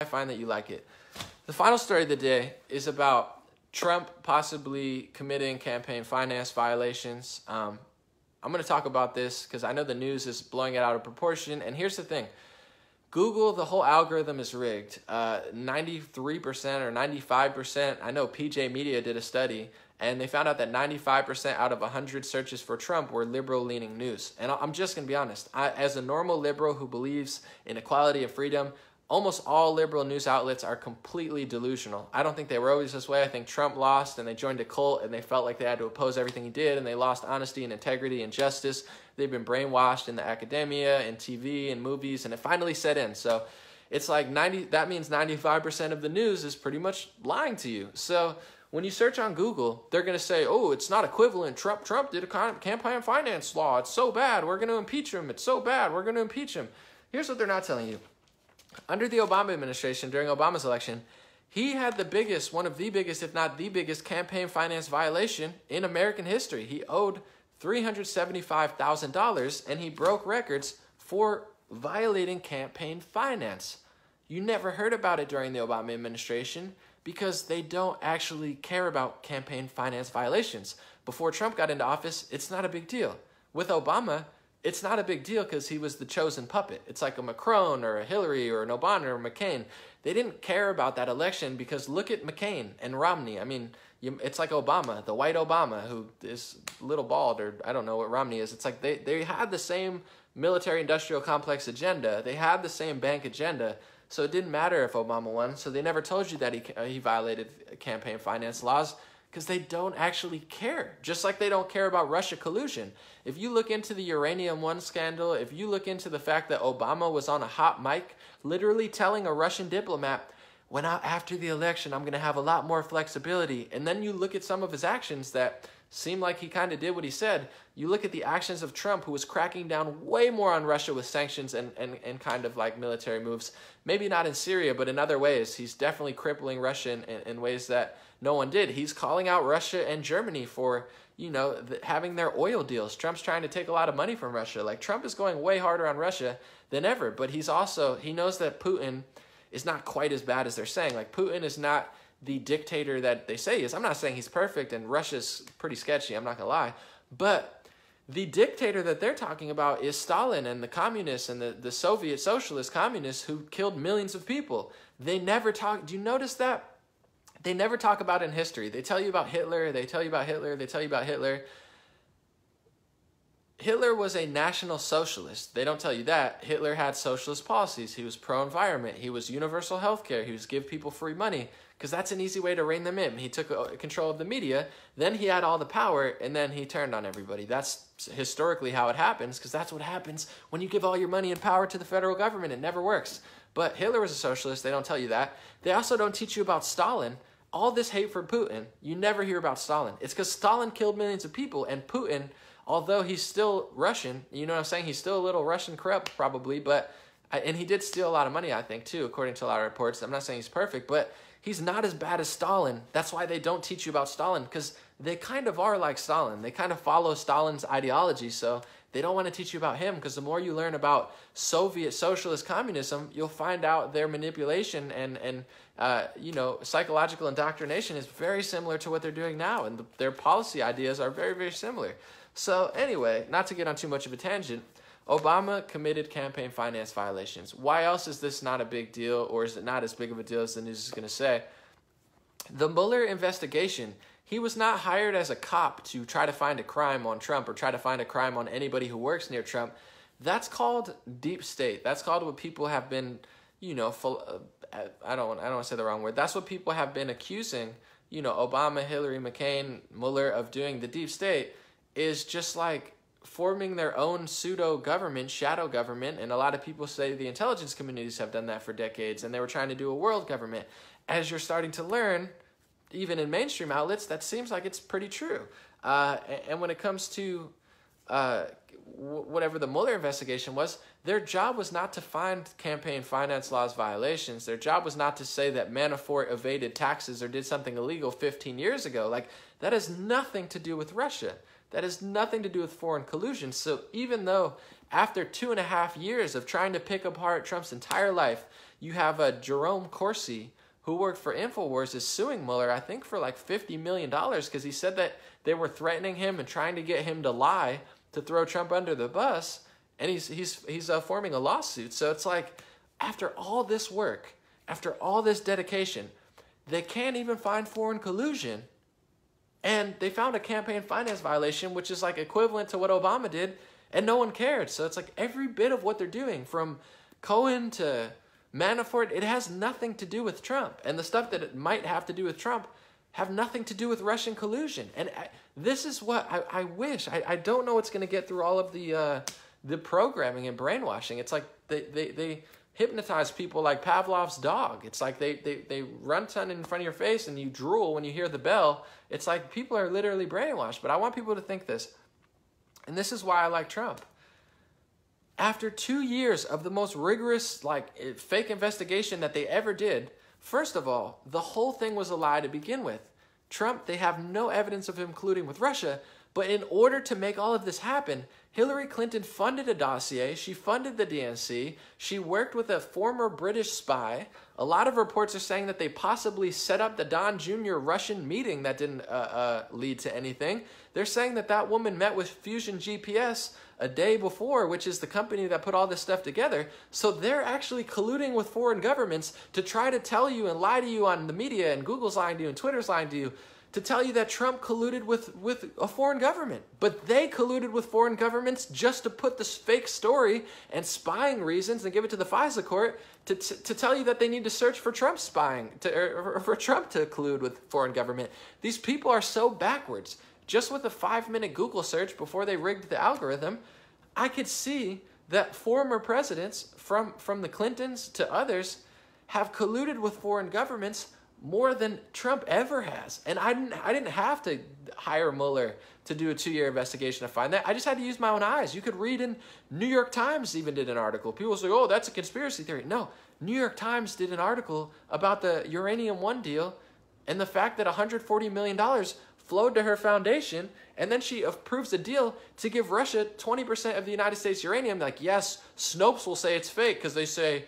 find that you like it. The final story of the day is about Trump possibly committing campaign finance violations. I'm going to talk about this because I know the news is blowing it out of proportion. And here's the thing. Google, the whole algorithm is rigged. 93% or 95%, I know PJ Media did a study, and they found out that 95% out of 100 searches for Trump were liberal-leaning news. And I'm just going to be honest. As a normal liberal who believes in equality and freedom, almost all liberal news outlets are completely delusional. I don't think they were always this way. I think Trump lost and they joined a cult and they felt like they had to oppose everything he did, and they lost honesty and integrity and justice. They've been brainwashed in the academia and TV and movies, and it finally set in. So it's like that means 95% of the news is pretty much lying to you. So when you search on Google, they're going to say, oh, it's not equivalent. Trump did a campaign finance law. It's so bad. We're going to impeach him. It's so bad. We're going to impeach him. Here's what they're not telling you. Under the Obama administration, during Obama's election, he had one of the biggest, if not the biggest, campaign finance violation in American history. He owed $375,000, and he broke records for violating campaign finance. You never heard about it during the Obama administration because they don't actually care about campaign finance violations. Before Trump got into office, it's not a big deal. With Obama, it's not a big deal because he was the chosen puppet. It's like a Macron or a Hillary or an Obama or a McCain. They didn't care about that election because look at McCain and Romney. I mean, it's like Obama, the white Obama, who is a little bald, or I don't know what Romney is. It's like they had the same military-industrial complex agenda. They had the same bank agenda. So it didn't matter if Obama won. So they never told you that he violated campaign finance laws, because they don't actually care. Just like they don't care about Russia collusion. If you look into the Uranium One scandal, if you look into the fact that Obama was on a hot mic, literally telling a Russian diplomat, when after the election, I'm going to have a lot more flexibility. And then you look at some of his actions that seem like he kind of did what he said. You look at the actions of Trump, who was cracking down way more on Russia with sanctions and kind of like military moves. Maybe not in Syria, but in other ways. He's definitely crippling Russia in ways that no one did. He's calling out Russia and Germany for, having their oil deals. Trump's trying to take a lot of money from Russia. Like, Trump is going way harder on Russia than ever, but he knows that Putin is not quite as bad as they're saying. Like, Putin is not the dictator that they say he is. I'm not saying he's perfect, and Russia's pretty sketchy, I'm not gonna lie, but the dictator that they're talking about is Stalin and the communists and the Soviet socialist communists who killed millions of people. They never talk. Do you notice that? They never talk about it in history. They tell you about Hitler, they tell you about Hitler, they tell you about Hitler. Hitler was a national socialist. They don't tell you that. Hitler had socialist policies. He was pro-environment. He was universal health care. He was give people free money, because that's an easy way to rein them in. He took control of the media. Then he had all the power, and then he turned on everybody. That's historically how it happens, because that's what happens when you give all your money and power to the federal government. It never works. But Hitler was a socialist. They don't tell you that. They also don't teach you about Stalin. All this hate for Putin, you never hear about Stalin. It's because Stalin killed millions of people, and Putin, although he's still Russian, you know what I'm saying? He's still a little Russian corrupt, probably, and he did steal a lot of money, I think, too, according to a lot of reports. I'm not saying he's perfect, but he's not as bad as Stalin. That's why they don't teach you about Stalin, because they kind of are like Stalin. They kind of follow Stalin's ideology, so they don't want to teach you about him, because the more you learn about Soviet socialist communism, you'll find out their manipulation and psychological indoctrination is very similar to what they're doing now, and their policy ideas are very, very similar. So anyway, not to get on too much of a tangent, Obama committed campaign finance violations. Why else is this not a big deal, or is it not as big of a deal as the news is going to say? The Mueller investigation, he was not hired as a cop to try to find a crime on Trump or try to find a crime on anybody who works near Trump. That's called deep state. That's called what people have been, I don't want to say the wrong word. That's what people have been accusing, Obama, Hillary, McCain, Mueller of doing. The deep state is just like forming their own pseudo-government, shadow government, and a lot of people say the intelligence communities have done that for decades, and they were trying to do a world government. As you're starting to learn, even in mainstream outlets, that seems like it's pretty true. And when it comes to whatever the Mueller investigation was, their job was not to find campaign finance laws violations. Their job was not to say that Manafort evaded taxes or did something illegal 15 years ago. Like, that has nothing to do with Russia. That has nothing to do with foreign collusion. So even though after 2.5 years of trying to pick apart Trump's entire life, You have Jerome Corsi, who worked for InfoWars, is suing Mueller, I think, for like $50 million because he said that they were threatening him and trying to get him to lie to throw Trump under the bus, and he's forming a lawsuit. So it's like, after all this work, after all this dedication, they can't even find foreign collusion, and they found a campaign finance violation, which is like equivalent to what Obama did, and no one cared. So it's like every bit of what they're doing, from Cohen to Manafort, it has nothing to do with Trump. And the stuff that it might have to do with Trump have nothing to do with Russian collusion. And this is what I wish. I don't know what's going to get through all of the programming and brainwashing. It's like they hypnotize people like Pavlov's dog. It's like they run something in front of your face and you drool when you hear the bell. It's like people are literally brainwashed. But I want people to think this. And this is why I like Trump. After 2 years of the most rigorous, like, fake investigation that they ever did, first of all, the whole thing was a lie to begin with. Trump, they have no evidence of him colluding with Russia, but in order to make all of this happen, Hillary Clinton funded a dossier, she funded the DNC, she worked with a former British spy. A lot of reports are saying that they possibly set up the Don Jr. Russian meeting that didn't lead to anything. They're saying that that woman met with Fusion GPS a day before, which is the company that put all this stuff together. So they're actually colluding with foreign governments to try to tell you and lie to you on the media, and Google's lying to you and Twitter's lying to you, to tell you that Trump colluded with a foreign government. But they colluded with foreign governments just to put this fake story and spying reasons and give it to the FISA court to tell you that they need to search for Trump spying, or for Trump to collude with foreign government. These people are so backwards. Just with a 5-minute Google search before they rigged the algorithm, I could see that former presidents, from the Clintons to others, have colluded with foreign governments more than Trump ever has. And I didn't have to hire Mueller to do a 2-year investigation to find that. I just had to use my own eyes. You could read in New York Times even did an article. People say, oh, that's a conspiracy theory. No, New York Times did an article about the Uranium One deal and the fact that $140 million flowed to her foundation, and then she approves a deal to give Russia 20% of the United States uranium. Like, yes, Snopes will say it's fake because they say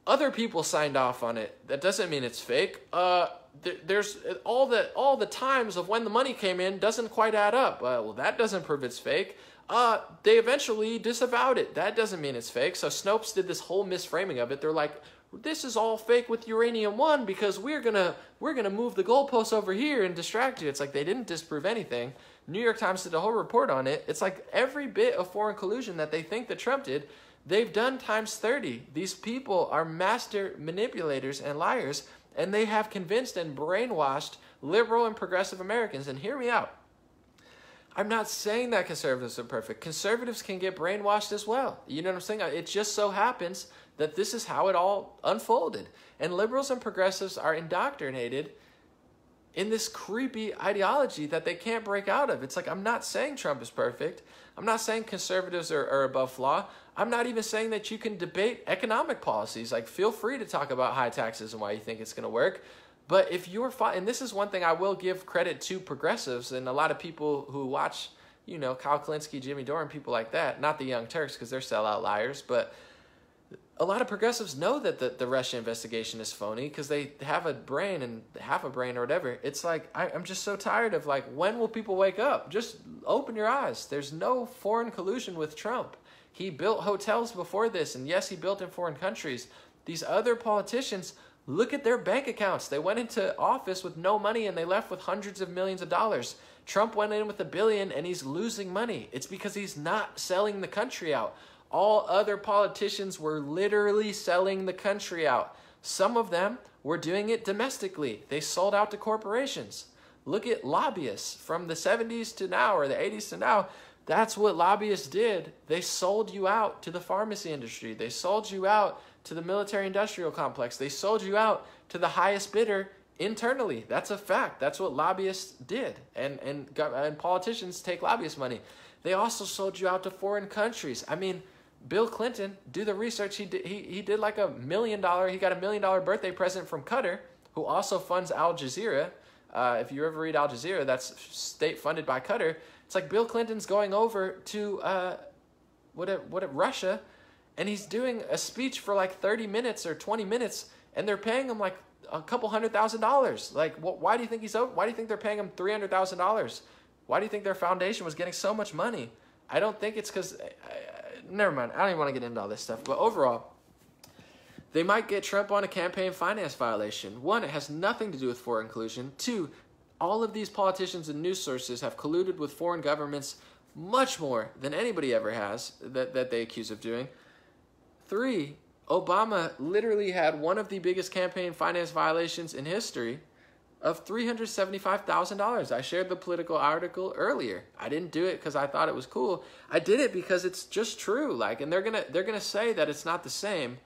other people signed off on it. That doesn't mean it's fake. There's all the times of when the money came in doesn't quite add up. Well, that doesn't prove it's fake. They eventually disavowed it. That doesn't mean it's fake. So Snopes did this whole misframing of it. They're like, this is all fake with Uranium One because we're gonna move the goalposts over here and distract you. It's like they didn't disprove anything. New York Times did a whole report on it. It's like every bit of foreign collusion that they think that Trump did, they've done times 30. These people are master manipulators and liars, and they have convinced and brainwashed liberal and progressive Americans. And hear me out. I'm not saying that conservatives are perfect. Conservatives can get brainwashed as well. You know what I'm saying? It just so happens that this is how it all unfolded. And liberals and progressives are indoctrinated in this creepy ideology that they can't break out of. It's like, I'm not saying Trump is perfect. I'm not saying conservatives are above flaw. I'm not even saying that you can debate economic policies. Like, feel free to talk about high taxes and why you think it's going to work. But if you're and this is one thing I will give credit to progressives and a lot of people who watch, you know, Kyle Kalinske, Jimmy Dore, and people like that, not the Young Turks because they're sellout liars, but a lot of progressives know that the Russia investigation is phony because they have a brain and half a brain or whatever. It's like, I'm just so tired of, like, when will people wake up? Just open your eyes. There's no foreign collusion with Trump. He built hotels before this, and yes, he built in foreign countries. These other politicians, look at their bank accounts. They went into office with no money and they left with hundreds of millions of dollars. Trump went in with $1 billion and he's losing money. It's because he's not selling the country out. All other politicians were literally selling the country out. Some of them were doing it domestically. They sold out to corporations. Look at lobbyists from the 70s to now, or the 80s to now. That's what lobbyists did. They sold you out to the pharmacy industry. They sold you out to the military-industrial complex. They sold you out to the highest bidder internally. That's a fact. That's what lobbyists did. And politicians take lobbyist money. They also sold you out to foreign countries. I mean, Bill Clinton, do the research. He did like $1 million. He got $1 million birthday present from Qatar, who also funds Al Jazeera. If you ever read Al Jazeera, that's state funded by Qatar. It's like Bill Clinton's going over to Russia, and he's doing a speech for like 30 minutes or 20 minutes, and they're paying him like a couple $100,000. Like, why do you think why do you think they're paying him $300,000? Why do you think their foundation was getting so much money? I don't think it's because, never mind, I don't even want to get into all this stuff, but overall, they might get Trump on a campaign finance violation. One, it has nothing to do with foreign collusion. Two, all of these politicians and news sources have colluded with foreign governments much more than anybody ever has that they accuse of doing. Three, Obama literally had one of the biggest campaign finance violations in history of $375,000. I shared the Political article earlier. I didn't do it because I thought it was cool. I did it because it's just true. Like, and they're gonna say that it's not the same,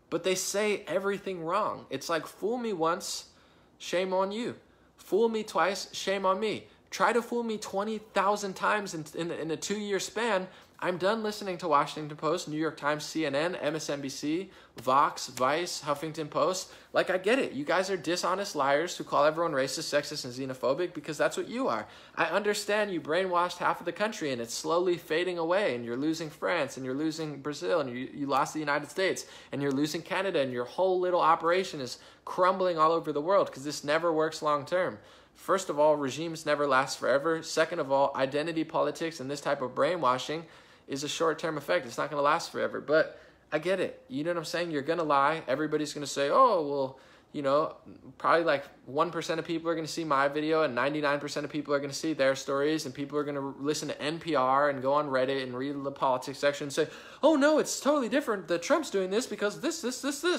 but they say everything wrong. It's like, fool me once, shame on you. Fool me twice, shame on me. Try to fool me 20,000 times in a 2-year span. I'm done listening to Washington Post, New York Times, CNN, MSNBC, Vox, Vice, Huffington Post. Like, I get it. You guys are dishonest liars who call everyone racist, sexist, and xenophobic because that's what you are. I understand you brainwashed half of the country and it's slowly fading away, and you're losing France, and you're losing Brazil, and you lost the United States, and you're losing Canada, and your whole little operation is crumbling all over the world because this never works long term. First of all, regimes never last forever. Second of all, identity politics and this type of brainwashing is a short-term effect. It's not going to last forever. But I get it. You know what I'm saying? You're going to lie. Everybody's going to say, oh, well, you know, probably like 1% of people are going to see my video and 99% of people are going to see their stories, and people are going to listen to NPR and go on Reddit and read the politics section and say, oh, no, it's totally different that Trump's doing this because this.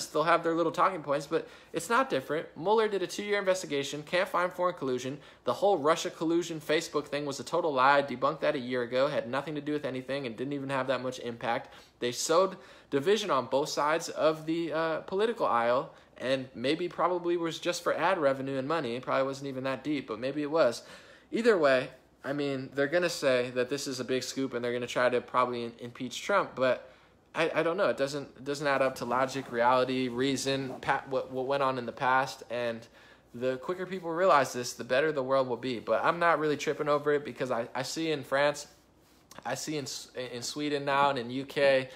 They'll have their little talking points, but it's not different. Mueller did a 2-year investigation, can't find foreign collusion. The whole Russia collusion Facebook thing was a total lie. I debunked that a year ago, had nothing to do with anything and didn't even have that much impact. They sowed division on both sides of the political aisle, and maybe probably was just for ad revenue and money. It probably wasn't even that deep, but maybe it was. Either way, I mean, they're going to say that this is a big scoop, and they're going to try to probably impeach Trump, but I don't know. It doesn't add up to logic, reality, reason, what went on in the past, and the quicker people realize this, the better the world will be. But I'm not really tripping over it because I see in France, I see in Sweden now and in UK,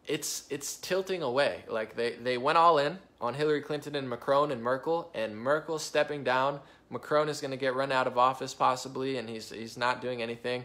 it's tilting away. Like they went all in on Hillary Clinton and Macron and Merkel, and Merkel's stepping down. Macron is going to get run out of office possibly, and he's not doing anything.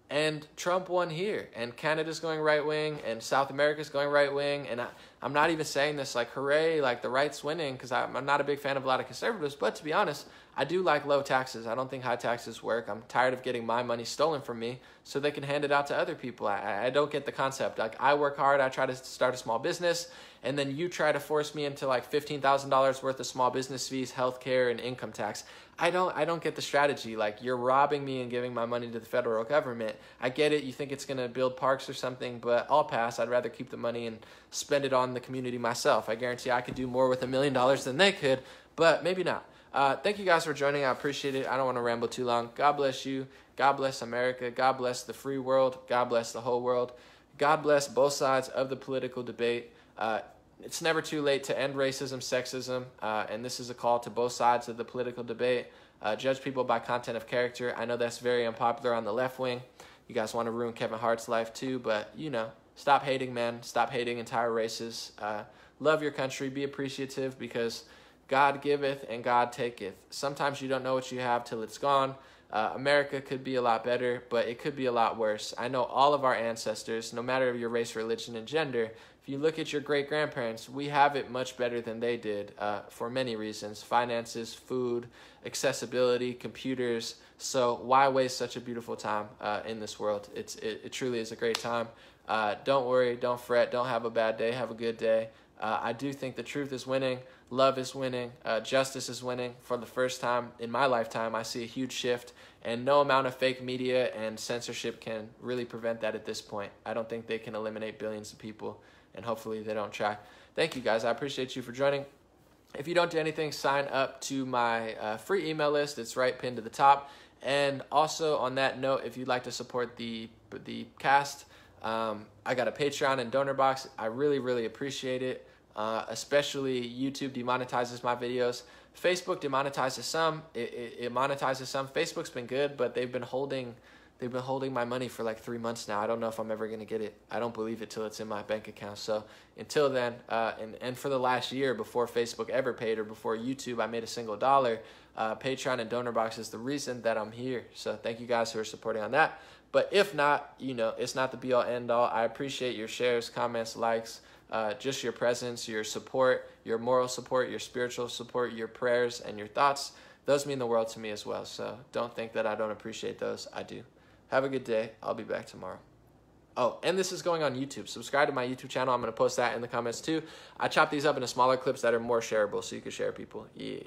And Trump won here, and Canada's going right wing, and South America's going right wing. And I'm not even saying this like hooray, like the right's winning, because I'm not a big fan of a lot of conservatives. But to be honest, I do like low taxes. I don't think high taxes work. I'm tired of getting my money stolen from me so they can hand it out to other people. I don't get the concept. Like, I work hard. I try to start a small business, and then you try to force me into like $15,000 worth of small business fees, healthcare, and income tax. I don't get the strategy. Like, you're robbing me and giving my money to the federal government. I get it. You think it's going to build parks or something, but I'll pass. I'd rather keep the money and spend it on the community myself. I guarantee I could do more with $1 million than they could, but maybe not. Thank you guys for joining. I appreciate it. I don't want to ramble too long. God bless you. God bless America. God bless the free world. God bless the whole world. God bless both sides of the political debate. It's never too late to end racism, sexism, and this is a call to both sides of the political debate. Judge people by content of character. I know that's very unpopular on the left wing. You guys want to ruin Kevin Hart's life too, but, you know, stop hating, man. Stop hating entire races. Love your country. Be appreciative, because God giveth and God taketh. Sometimes you don't know what you have till it's gone. America could be a lot better, but it could be a lot worse. I know all of our ancestors, no matter your race, religion, and gender, if you look at your great-grandparents, we have it much better than they did for many reasons. Finances, food, accessibility, computers. So why waste such a beautiful time in this world? It truly is a great time. Don't worry, don't fret, don't have a bad day, have a good day. I do think the truth is winning, love is winning, justice is winning. For the first time in my lifetime, I see a huge shift, and no amount of fake media and censorship can really prevent that at this point. I don't think they can eliminate billions of people, and hopefully they don't try. Thank you, guys. I appreciate you for joining. If you don't do anything, sign up to my free email list. It's right pinned to the top. And also, on that note, if you'd like to support the cast, I got a Patreon and donor box. I really, really appreciate it. Especially YouTube demonetizes my videos. Facebook demonetizes some. It monetizes some. Facebook's been good, but they've been holding They've been holding my money for like 3 months now. I don't know if I'm ever going to get it. I don't believe it till it's in my bank account. So until then, and for the last year, before Facebook ever paid or before YouTube, I made a single dollar. Patreon and donor box is the reason that I'm here. So thank you guys who are supporting on that. But if not, you know, it's not the be-all, end-all. I appreciate your shares, comments, likes, just your presence, your support, your moral support, your spiritual support, your prayers, and your thoughts. Those mean the world to me as well. So don't think that I don't appreciate those. I do. Have a good day. I'll be back tomorrow. Oh, and this is going on YouTube. Subscribe to my YouTube channel. I'm going to post that in the comments too. I chop these up into smaller clips that are more shareable so you can share people. Yeah.